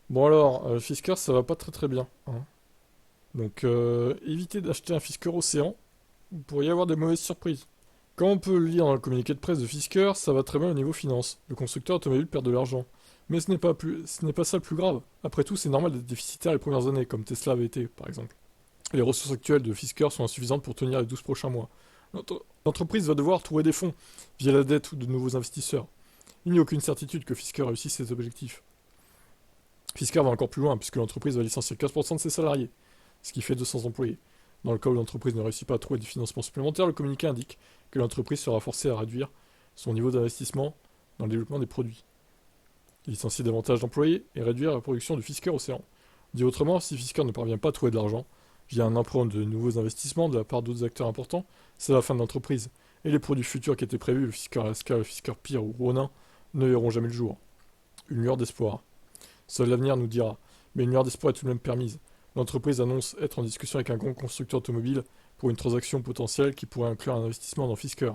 Bon alors, Fisker, ça va pas très très bien, hein. Donc, évitez d'acheter un Fisker Océan, vous pourriez avoir des mauvaises surprises. Comme on peut le lire dans le communiqué de presse de Fisker, ça va très bien au niveau finance. Le constructeur automobile perd de l'argent. Mais ce n'est pas ça le plus grave. Après tout, c'est normal d'être déficitaire les premières années, comme Tesla avait été, par exemple. Les ressources actuelles de Fisker sont insuffisantes pour tenir les 12 prochains mois. L'entreprise va devoir trouver des fonds, via la dette ou de nouveaux investisseurs. Il n'y a aucune certitude que Fisker réussisse ses objectifs. Fisker va encore plus loin, puisque l'entreprise va licencier 15% de ses salariés, ce qui fait 200 employés. Dans le cas où l'entreprise ne réussit pas à trouver des financements supplémentaires, le communiqué indique que l'entreprise sera forcée à réduire son niveau d'investissement dans le développement des produits, licencier davantage d'employés et réduire la production de Fisker Océan. Dit autrement, si Fisker ne parvient pas à trouver de l'argent, via un emprunt de nouveaux investissements de la part d'autres acteurs importants, c'est la fin de l'entreprise, et les produits futurs qui étaient prévus, le Fisker Alaska, le Fisker Peer ou Ronin, ne verront jamais le jour. Une lueur d'espoir. Seul l'avenir nous dira. Mais une lueur d'espoir est tout de même permise. L'entreprise annonce être en discussion avec un grand constructeur automobile pour une transaction potentielle qui pourrait inclure un investissement dans Fisker,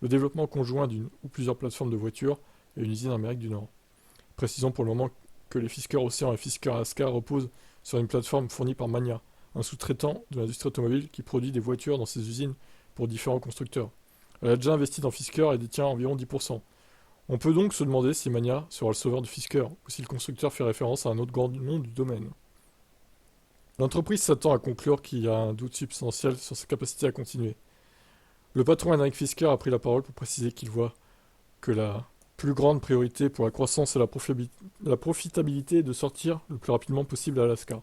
le développement conjoint d'une ou plusieurs plateformes de voitures et une usine en Amérique du Nord. Précisons pour le moment que les Fisker Océan et Fisker Alaska reposent sur une plateforme fournie par Mania, un sous-traitant de l'industrie automobile qui produit des voitures dans ses usines pour différents constructeurs. Elle a déjà investi dans Fisker et détient environ 10%. On peut donc se demander si Mania sera le sauveur de Fisker, ou si le constructeur fait référence à un autre grand nom du domaine. L'entreprise s'attend à conclure qu'il y a un doute substantiel sur sa capacité à continuer. Le patron Henrik Fisker a pris la parole pour préciser qu'il voit que la plus grande priorité pour la croissance et la profitabilité est de sortir le plus rapidement possible à Alaska.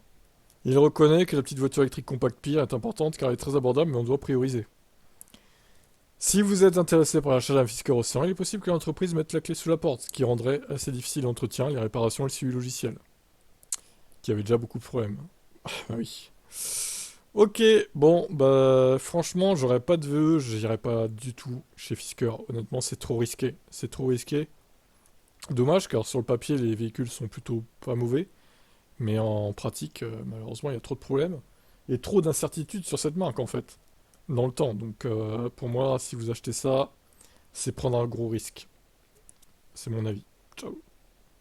Il reconnaît que la petite voiture électrique compacte Peer est importante car elle est très abordable mais on doit prioriser. Si vous êtes intéressé par l'achat d'un Fisker Océan, il est possible que l'entreprise mette la clé sous la porte, ce qui rendrait assez difficile l'entretien, les réparations et le suivi logiciel, qui avait déjà beaucoup de problèmes. Ah oui. Ok, bon, bah franchement, j'aurais pas de vœux, j'irai pas du tout chez Fisker. Honnêtement, c'est trop risqué. C'est trop risqué. Dommage, car sur le papier, les véhicules sont plutôt pas mauvais, mais en pratique, malheureusement, il y a trop de problèmes et trop d'incertitudes sur cette marque en fait, dans le temps. Donc, pour moi, si vous achetez ça, c'est prendre un gros risque. C'est mon avis. Ciao.